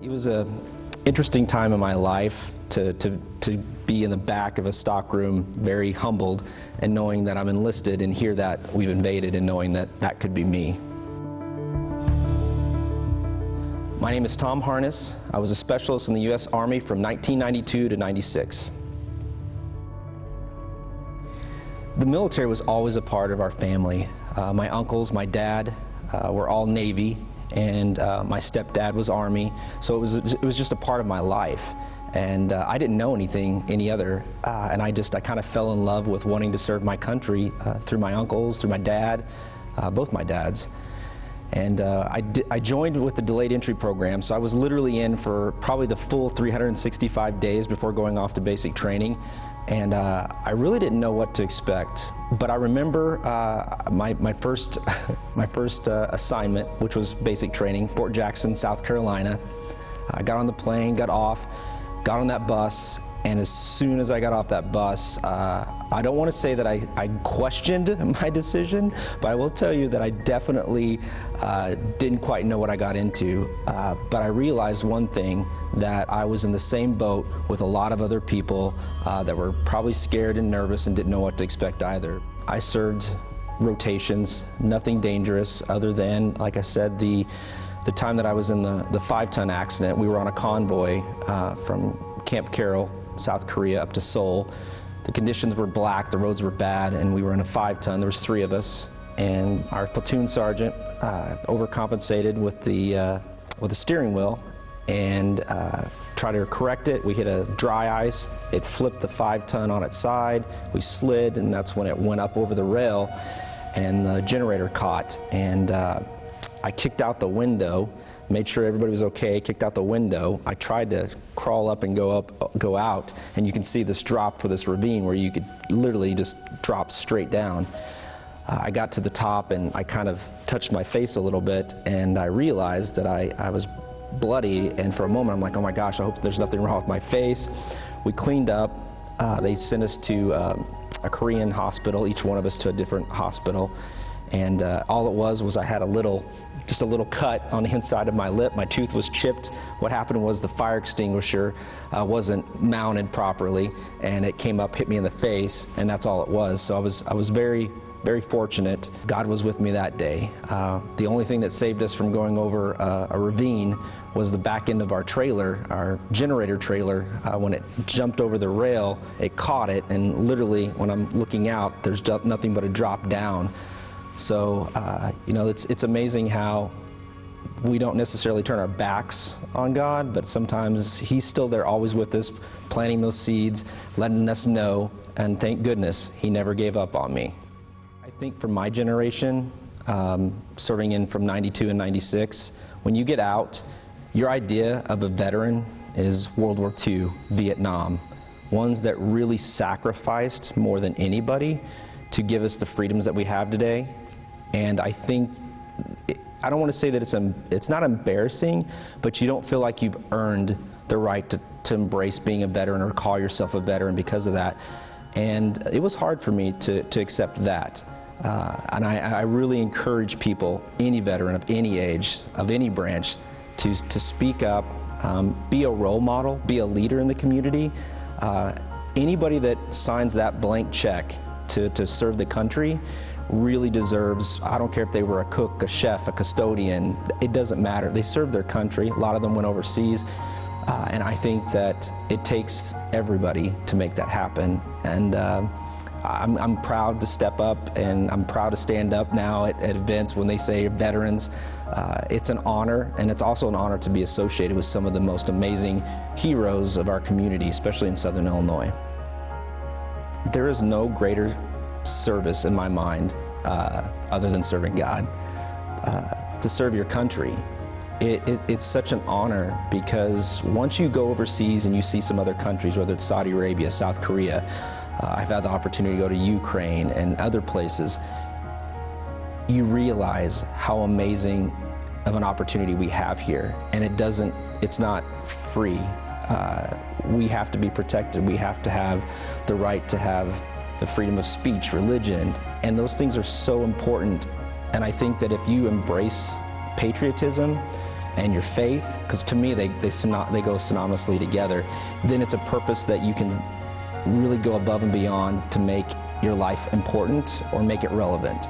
It was an interesting time in my life to be in the back of a stockroom, very humbled, and knowing that I'm enlisted and hear that we've invaded and knowing that that could be me. My name is Tom Harness. I was a specialist in the U.S. Army from 1992 to 96. The military was always a part of our family. My uncles, my dad were all Navy, and my stepdad was Army, so it was just a part of my life. And I didn't know any other, and I kind of fell in love with wanting to serve my country through my uncles, through my dad, both my dads. And I joined with the delayed entry program, so I was literally in for probably the full 365 days before going off to basic training. And I really didn't know what to expect, but I remember my first assignment, which was basic training, Fort Jackson, South Carolina. I got on the plane, got off, got on that bus, and as soon as I got off that bus, I don't want to say that I questioned my decision, but I will tell you that I definitely didn't quite know what I got into. But I realized one thing, that I was in the same boat with a lot of other people that were probably scared and nervous and didn't know what to expect either. I served rotations, nothing dangerous other than, like I said, the time that I was in the 5-ton accident. We were on a convoy from Camp Carroll, South Korea, up to Seoul. The conditions were black, the roads were bad, and we were in a 5-ton. There was 3 of us, and our platoon sergeant overcompensated with the steering wheel and tried to correct it. We hit a dry ice. It flipped the 5-ton on its side. We slid, and that's when it went up over the rail, and the generator caught. And I kicked out the window, made sure everybody was okay, kicked out the window. I tried to crawl up and go out, and you can see this drop for this ravine where you could literally just drop straight down. I got to the top and I kind of touched my face a little bit, and I realized that I was bloody, and for a moment I'm like, oh my gosh, I hope there's nothing wrong with my face. We cleaned up. They sent us to a Korean hospital, each one of us to a different hospital. And all it was I had just a little cut on the inside of my lip. My tooth was chipped. What happened was the fire extinguisher wasn't mounted properly, and it came up, hit me in the face, and that's all it was. So I was very, very fortunate. God was with me that day. The only thing that saved us from going over a ravine was the back end of our trailer, our generator trailer. When it jumped over the rail, it caught it, and literally when I'm looking out, there's nothing but a drop down. So, you know, it's amazing how we don't necessarily turn our backs on God, but sometimes He's still there, always with us, planting those seeds, letting us know, and thank goodness He never gave up on me. I think for my generation, serving in from 92 and 96, when you get out, your idea of a veteran is World War II, Vietnam, ones that really sacrificed more than anybody to give us the freedoms that we have today. And I think, I don't want to say that it's not embarrassing, but you don't feel like you've earned the right to embrace being a veteran or call yourself a veteran because of that. And it was hard for me to accept that. And I really encourage people, any veteran of any age, of any branch, to speak up, be a role model, be a leader in the community. Anybody that signs that blank check to serve the country really deserves, I don't care if they were a cook, a chef, a custodian, it doesn't matter. They served their country. A lot of them went overseas. And I think that it takes everybody to make that happen. And I'm proud to step up, and I'm proud to stand up now at events when they say veterans. It's an honor, and it's also an honor to be associated with some of the most amazing heroes of our community, especially in Southern Illinois. There is no greater service in my mind other than serving God, to serve your country. It's such an honor, because once you go overseas and you see some other countries, whether it's Saudi Arabia, South Korea, I've had the opportunity to go to Ukraine and other places, you realize how amazing of an opportunity we have here. And it's not free. We have to be protected. We have to have the right to have the freedom of speech, religion, and those things are so important. And I think that if you embrace patriotism, and your faith, because to me they go synonymously together, then it's a purpose that you can really go above and beyond to make your life important or make it relevant.